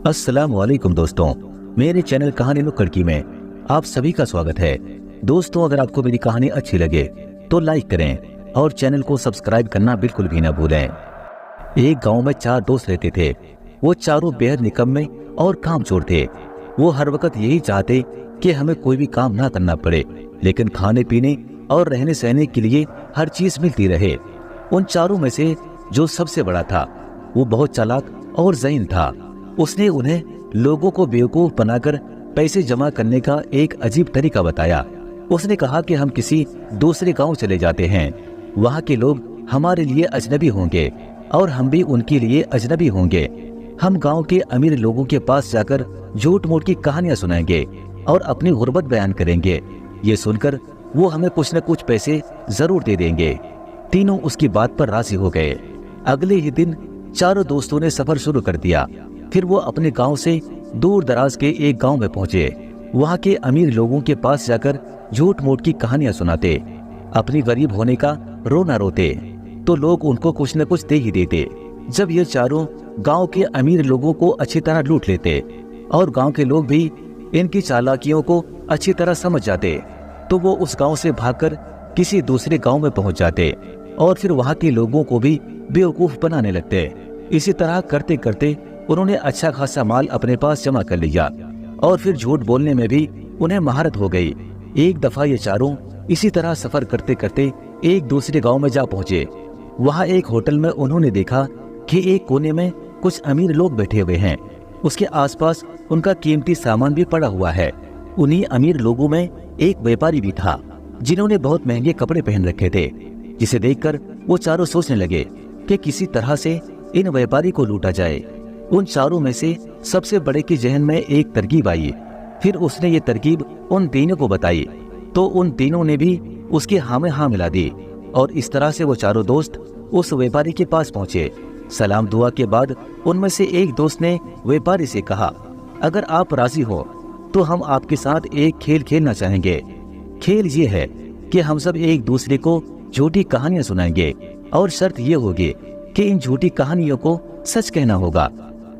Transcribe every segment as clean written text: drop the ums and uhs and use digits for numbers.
अस्सलाम वालेकुम दोस्तों, मेरे चैनल कहानी नुक्कड़ में आप सभी का स्वागत है। दोस्तों, अगर आपको मेरी कहानी अच्छी लगे तो लाइक करें और चैनल को सब्सक्राइब करना बिल्कुल भी ना भूलें। एक गांव में 4 दोस्त रहते थे। वो चारों बेहद निकम्मे और कामचोर थे। वो हर वक्त यही चाहते कि हमें कोई भी काम ना करना पड़े, लेकिन खाने पीने और रहने सहने के लिए हर चीज मिलती रहे। उन चारों में से जो सबसे बड़ा था वो बहुत चालाक और ज़हीन था। उसने उन्हें लोगों को बेवकूफ बनाकर पैसे जमा करने का एक अजीब तरीका बताया। उसने कहा कि हम किसी दूसरे गांव चले जाते हैं, वहां के लोग हमारे लिए अजनबी होंगे और हम भी उनके लिए अजनबी होंगे। हम गांव के अमीर लोगों के पास जाकर झूठ मूठ की कहानियां सुनाएंगे और अपनी गुर्बत बयान करेंगे। ये सुनकर वो हमें कुछ न कुछ पैसे जरूर दे देंगे। तीनों उसकी बात पर राजी हो गए। अगले ही दिन चारों दोस्तों ने सफर शुरू कर दिया। फिर वो अपने गांव से दूर दराज के एक गांव में पहुंचे। वहां के अमीर लोगों के पास जाकर झूठ मूठ की कहानियां सुनाते, अपनी गरीब होने का रोना रोते, तो लोग उनको कुछ न कुछ दे ही देते। जब ये चारों गांव के अमीर लोगों को अच्छी तरह लूट लेते और गांव के लोग भी इनकी चालाकियों को अच्छी तरह समझ जाते, तो वो उस गांव से भागकर किसी दूसरे गांव में पहुंच जाते और फिर वहां के लोगों को भी बेवकूफ बनाने लगते। इसी तरह करते करते उन्होंने अच्छा खासा माल अपने पास जमा कर लिया और फिर झूठ बोलने में भी उन्हें महारत हो गई। एक दफा ये चारों इसी तरह सफर करते करते एक दूसरे गांव में जा पहुंचे। वहां एक होटल में उन्होंने देखा कि एक कोने में कुछ अमीर लोग बैठे हुए हैं। उसके आसपास उनका कीमती सामान भी पड़ा हुआ है। उन्हीं अमीर लोगों में एक व्यापारी भी था जिन्होंने बहुत महंगे कपड़े पहन रखे थे, जिसे देखकर वो चारों सोचने लगे कि किसी तरह से इन व्यापारी को लूटा जाए। उन चारों में से सबसे बड़े के जहन में एक तरकीब आई। फिर उसने ये तरकीब उन तीनों को बताई, तो उन तीनों ने भी उसके हाँ में हाँ मिला दी और इस तरह से वो चारों दोस्त उस व्यापारी के पास पहुंचे। सलाम दुआ के बाद उनमें से एक दोस्त ने व्यापारी से कहा, अगर आप राजी हो तो हम आपके साथ एक खेल खेलना चाहेंगे। खेल ये है कि हम सब एक दूसरे को झूठी कहानियां सुनाएंगे और शर्त ये होगी कि इन झूठी कहानियों को सच कहना होगा।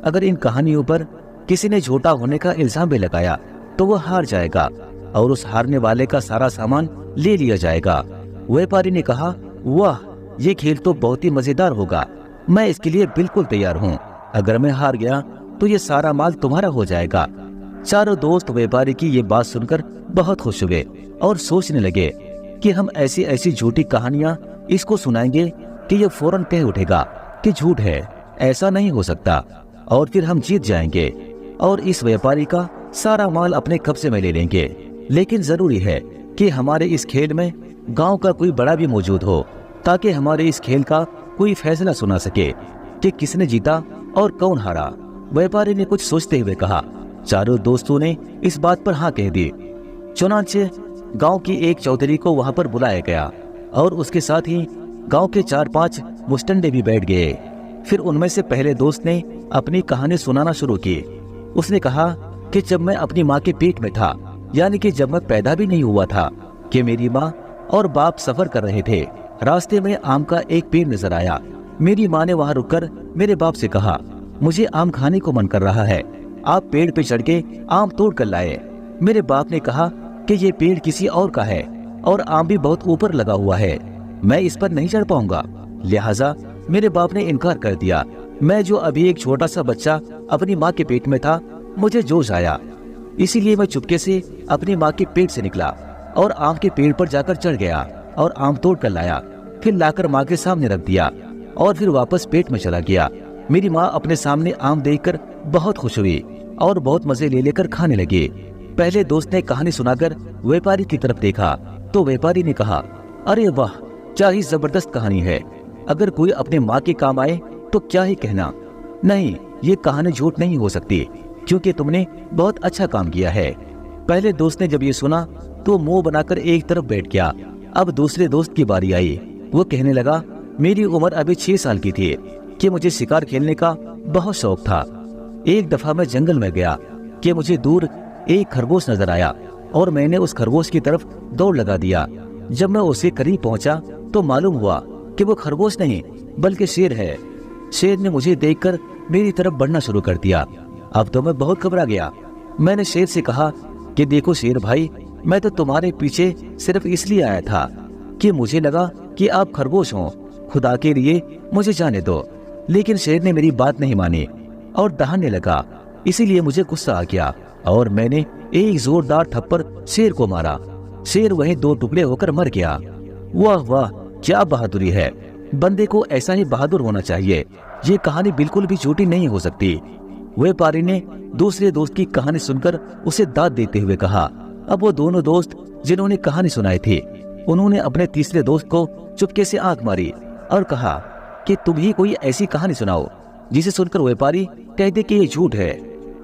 अगर इन कहानियों पर किसी ने झूठा होने का इल्जाम भी लगाया तो वो हार जाएगा और उस हारने वाले का सारा सामान ले लिया जाएगा। व्यापारी ने कहा, वाह, ये खेल तो बहुत ही मजेदार होगा। मैं इसके लिए बिल्कुल तैयार हूँ। अगर मैं हार गया तो ये सारा माल तुम्हारा हो जाएगा। चारों दोस्त व्यापारी की ये बात सुनकर बहुत खुश हुए और सोचने लगे कि हम ऐसी ऐसी झूठी कहानियां इसको सुनाएंगे कि ये फौरन कह उठेगा कि झूठ है, ऐसा नहीं हो सकता, और फिर हम जीत जाएंगे और इस व्यापारी का सारा माल अपने कब्जे में ले लेंगे। लेकिन जरूरी है कि हमारे इस खेल में गांव का कोई बड़ा भी मौजूद हो, ताकि हमारे इस खेल का कोई फैसला सुना सके कि किसने जीता और कौन हारा। व्यापारी ने कुछ सोचते हुए कहा। चारों दोस्तों ने इस बात पर हाँ कह दी। चुनांचे गांव की एक चौधरी को वहां पर बुलाया गया और उसके साथ ही गांव के 4-5 मुस्टंडे भी बैठ गए। फिर उनमें से पहले दोस्त ने अपनी कहानी सुनाना शुरू की। उसने कहा कि जब मैं अपनी माँ के पेट में था, यानी कि जब मैं पैदा भी नहीं हुआ था, कि मेरी माँ और बाप सफर कर रहे थे। रास्ते में आम का एक पेड़ नजर आया। मेरी माँ ने वहाँ रुककर मेरे बाप से कहा, मुझे आम खाने को मन कर रहा है, आप पेड़ पे चढ़ के आम तोड़ कर लाए। मेरे बाप ने कहा कि ये पेड़ किसी और का है और आम भी बहुत ऊपर लगा हुआ है, मैं इस पर नहीं चढ़ पाऊंगा। लिहाजा मेरे बाप ने इनकार कर दिया। मैं जो अभी एक छोटा सा बच्चा अपनी माँ के पेट में था, मुझे जोश आया, इसीलिए मैं चुपके से अपनी माँ के पेट से निकला और आम के पेड़ पर जाकर चढ़ गया और आम तोड़ कर लाया। फिर लाकर माँ के सामने रख दिया और फिर वापस पेट में चला गया। मेरी माँ अपने सामने आम देखकर बहुत खुश हुई और बहुत मजे ले लेकर खाने लगी। पहले दोस्त ने कहानी सुनाकर व्यापारी की तरफ देखा तो व्यापारी ने कहा, अरे वाह, क्या ही जबरदस्त कहानी है। अगर कोई अपने माँ के काम आए तो क्या ही कहना। नहीं, ये कहानी झूठ नहीं हो सकती, क्योंकि तुमने बहुत अच्छा काम किया है। पहले दोस्त ने जब ये सुना तो मुंह बनाकर एक तरफ बैठ गया। अब दूसरे दोस्त की बारी आई। वो कहने लगा, मेरी उम्र अभी 6 साल की थी कि मुझे शिकार खेलने का बहुत शौक था। एक दफा मैं जंगल में गया कि मुझे दूर एक खरगोश नजर आया और मैंने उस खरगोश की तरफ दौड़ लगा दिया। जब मैं उसके करीब पहुंचा तो मालूम हुआ कि वो खरगोश नहीं बल्कि शेर है। शेर ने मुझे देखकर मेरी तरफ बढ़ना शुरू कर दिया। अब तो मैं बहुत घबरा गया। मैंने शेर से कहा कि देखो शेर भाई, मैं तो तुम्हारे पीछे सिर्फ इसलिए आया था कि मुझे लगा कि आप खरगोश हो, खुदा के लिए मुझे जाने दो। लेकिन शेर ने मेरी बात नहीं मानी और दहाड़ने लगा। इसीलिए मुझे गुस्सा आ गया और मैंने एक जोरदार थप्पड़ शेर को मारा। शेर वहीं 2 टुकड़े होकर मर गया। वाह वाह, क्या बहादुरी है। बंदे को ऐसा ही बहादुर होना चाहिए। ये कहानी बिल्कुल भी झूठी नहीं हो सकती। व्यापारी ने दूसरे दोस्त की कहानी सुनकर उसे दाद देते हुए कहा। अब वो दोनों दोस्त जिन्होंने कहानी सुनाई थी, उन्होंने अपने तीसरे दोस्त को चुपके से आंख मारी और कहा कि तुम ही कोई ऐसी कहानी सुनाओ जिसे सुनकर व्यापारी कह दे कि ये झूठ है।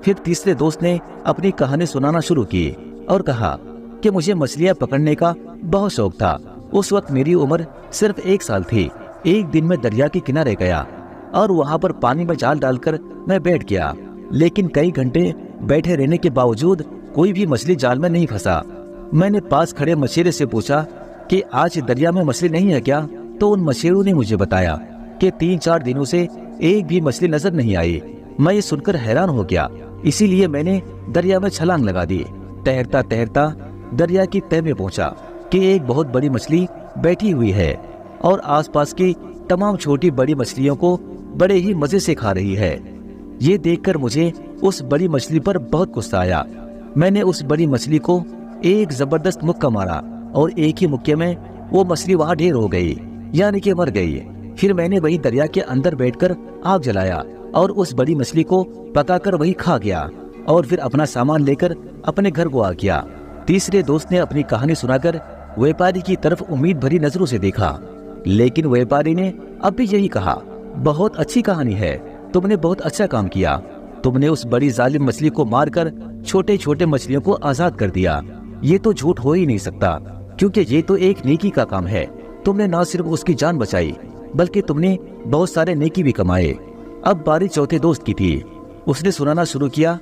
फिर तीसरे दोस्त ने अपनी कहानी सुनाना शुरू की और कहा कि मुझे मछलियां पकड़ने का बहुत शौक था। उस वक्त मेरी उम्र सिर्फ 1 साल थी। एक दिन मैं दरिया के किनारे गया और वहां पर पानी में जाल डालकर मैं बैठ गया, लेकिन कई घंटे बैठे रहने के बावजूद कोई भी मछली जाल में नहीं फंसा। मैंने पास खड़े मछेरे से पूछा कि आज दरिया में मछली नहीं है क्या? तो उन मछेरों ने मुझे बताया कि 3-4 दिनों से एक भी मछली नजर नहीं आई। मैं ये सुनकर हैरान हो गया, इसीलिए मैंने दरिया में छलांग लगा दी। तैरता तैरता दरिया की तह में पहुंचा कि एक बहुत बड़ी मछली बैठी हुई है और आसपास की तमाम छोटी बड़ी मछलियों को बड़े ही मजे से खा रही है। ये देखकर मुझे उस बड़ी मछली पर बहुत गुस्सा आया। मैंने उस बड़ी मछली को एक जबरदस्त मुक्का मारा और एक ही मुक्के में वो मछली वहां ढेर हो गई, यानी कि मर गई। फिर मैंने वही दरिया के अंदर बैठकर आग जलाया और उस बड़ी मछली को पकाकर वही खा गया और फिर अपना सामान लेकर अपने घर को आ गया। तीसरे दोस्त ने अपनी कहानी सुनाकर व्यापारी की तरफ उम्मीद भरी नजरों से देखा, लेकिन व्यापारी ने अब भी यही कहा, बहुत अच्छी कहानी है, तुमने बहुत अच्छा काम किया। तुमने उस बड़ी जालिम मछली को मारकर छोटे छोटे मछलियों को आजाद कर दिया। ये तो झूठ हो ही नहीं सकता, क्योंकि ये तो एक नेकी का काम है। तुमने न सिर्फ उसकी जान बचाई, बल्कि तुमने बहुत सारे नेकी भी कमाए। अब बारी चौथे दोस्त की थी। उसने सुनाना शुरू किया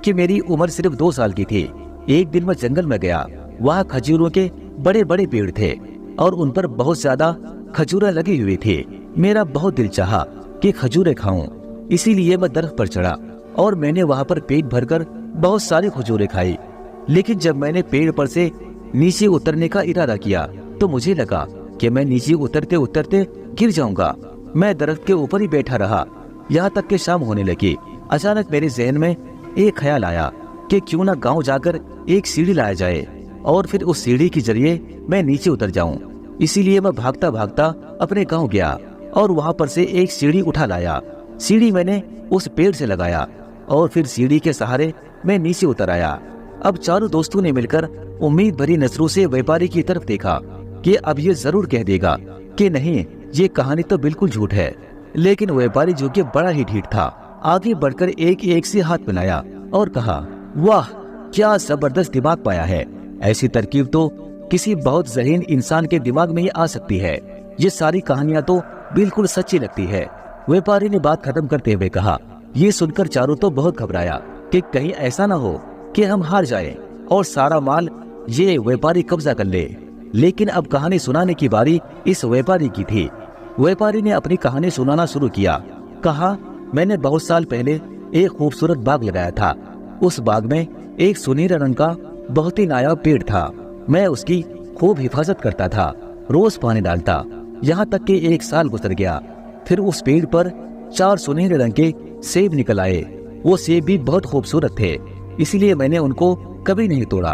कि मेरी उम्र सिर्फ 2 साल की थी। एक दिन मैं जंगल में गया। वहाँ खजूरों के बड़े बड़े पेड़ थे और उन पर बहुत ज्यादा खजूरें लगी हुई थी। मेरा बहुत दिल चाहा कि खजूरें खाऊं, इसीलिए मैं दरख्त पर चढ़ा और मैंने वहाँ पर पेट भरकर बहुत सारी खजूरें खाई। लेकिन जब मैंने पेड़ पर से नीचे उतरने का इरादा किया तो मुझे लगा कि मैं नीचे उतरते उतरते गिर जाऊंगा। मैं दरख्त के ऊपर ही बैठा रहा यहाँ तक कि शाम होने लगी। अचानक मेरे जहन में एक ख्याल आया कि क्यों ना गांव जाकर एक सीढ़ी लाया जाए और फिर उस सीढ़ी के जरिए मैं नीचे उतर जाऊं। इसीलिए मैं भागता भागता अपने गांव गया और वहां पर से एक सीढ़ी उठा लाया। सीढ़ी मैंने उस पेड़ से लगाया और फिर सीढ़ी के सहारे मैं नीचे उतर आया। अब चारों दोस्तों ने मिलकर उम्मीद भरी नजरों से व्यापारी की तरफ देखा कि अब ये जरूर कह देगा कि नहीं, ये कहानी तो बिल्कुल झूठ है। लेकिन व्यापारी, जो कि बड़ा ही ढीठ था, आगे बढ़कर एक एक से हाथ मिलाया और कहा, वाह क्या जबरदस्त दिमाग पाया है। ऐसी तरकीब तो किसी बहुत ज़हीन इंसान के दिमाग में ही आ सकती है। ये सारी कहानियां तो बिल्कुल सच्ची लगती है। व्यापारी ने बात खत्म करते हुए कहा। ये सुनकर चारों तो बहुत घबराया कि कहीं ऐसा ना हो कि हम हार जाएं और सारा माल ये व्यापारी कब्जा कर ले। लेकिन अब कहानी सुनाने की बारी इस व्यापारी की थी। व्यापारी ने अपनी कहानी सुनाना शुरू किया। कहा, मैंने बहुत साल पहले एक खूबसूरत बाग लगाया था। उस बाग में एक सुनहरे रंग का बहुत ही नायाब पेड़ था। मैं उसकी खूब हिफाजत करता था, रोज पानी डालता, यहाँ तक कि 1 साल गुजर गया। फिर उस पेड़ पर 4 सुनहरे रंग के सेब निकल आए। वो सेब भी बहुत खूबसूरत थे, इसीलिए मैंने उनको कभी नहीं तोड़ा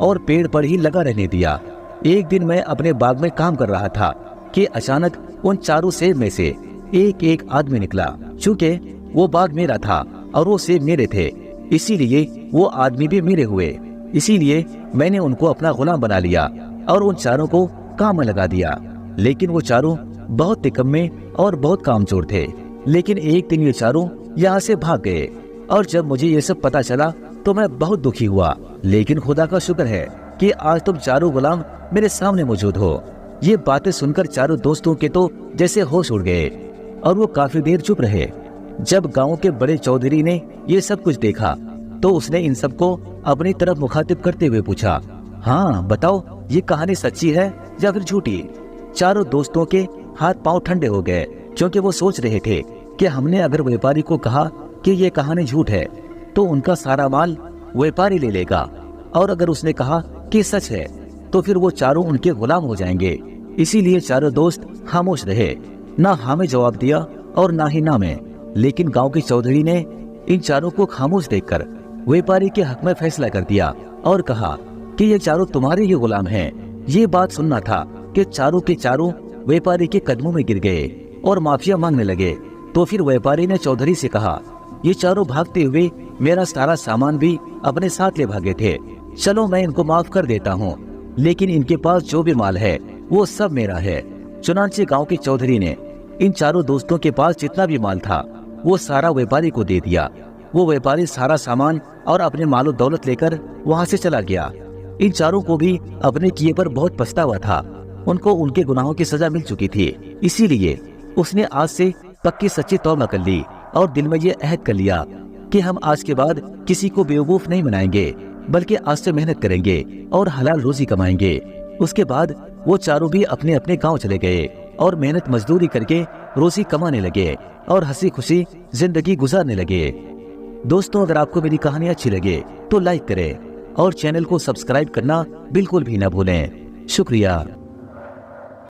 और पेड़ पर ही लगा रहने दिया। एक दिन मैं अपने बाग में काम कर रहा था कि अचानक उन 4 सेब में से एक एक आदमी निकला। चूँकि वो बाग मेरा था और वो सेब मेरे थे, इसीलिए वो आदमी भी मेरे हुए। इसीलिए मैंने उनको अपना गुलाम बना लिया और उन 4 को काम में लगा दिया। लेकिन वो 4 बहुत तिकम्मे और बहुत कामचोर थे। लेकिन एक दिन ये 4 यहाँ से भाग गए और जब मुझे ये सब पता चला तो मैं बहुत दुखी हुआ। लेकिन खुदा का शुक्र है कि आज तुम 4 गुलाम मेरे सामने मौजूद हो। ये बातें सुनकर 4 दोस्तों के तो जैसे होश उड़ गए और वो काफी देर चुप रहे। जब गांव के बड़े चौधरी ने ये सब कुछ देखा तो उसने इन सबको अपनी तरफ मुखातिब करते हुए पूछा, हाँ बताओ, ये कहानी सच्ची है या फिर झूठी? 4 दोस्तों के हाथ पांव ठंडे हो गए, क्योंकि वो सोच रहे थे कि हमने अगर व्यापारी को कहा कि ये कहानी झूठ है तो उनका सारा माल व्यापारी ले लेगा, और अगर उसने कहा कि सच है तो फिर वो चारों उनके गुलाम हो जाएंगे। इसीलिए चारों दोस्त खामोश रहे, ना हाँ में जवाब दिया और ना ही ना में। लेकिन गांव के चौधरी ने इन चारों को खामोश देखकर व्यापारी के हक में फैसला कर दिया और कहा कि ये चारों तुम्हारे ही गुलाम हैं। ये बात सुनना था कि चारों के चारों व्यापारी के कदमों में गिर गए और माफिया मांगने लगे। तो फिर व्यापारी ने चौधरी से कहा, ये चारों भागते हुए मेरा सारा सामान भी अपने साथ ले भागे थे। चलो मैं इनको माफ कर देता हूँ, लेकिन इनके पास जो भी माल है वो सब मेरा है। चुनांचे गांव के चौधरी ने इन चारों दोस्तों के पास जितना भी माल था वो सारा व्यापारी को दे दिया। वो व्यापारी सारा सामान और अपने मालो दौलत लेकर वहाँ से चला गया। इन चारों को भी अपने किए पर बहुत पछतावा था। उनको उनके गुनाहों की सजा मिल चुकी थी, इसीलिए उसने आज से पक्की सच्ची तौबा कर ली और दिल में ये अहद कर लिया कि हम आज के बाद किसी को बेवकूफ नहीं बनाएंगे, बल्कि आज से मेहनत करेंगे और हलाल रोजी कमाएंगे। उसके बाद वो चारों भी अपने अपने गांव चले गए और मेहनत मजदूरी करके रोजी कमाने लगे और हंसी खुशी जिंदगी गुजारने लगे। दोस्तों, अगर आपको मेरी कहानी अच्छी लगे तो लाइक करें और चैनल को सब्सक्राइब करना बिल्कुल भी ना भूलें। शुक्रिया।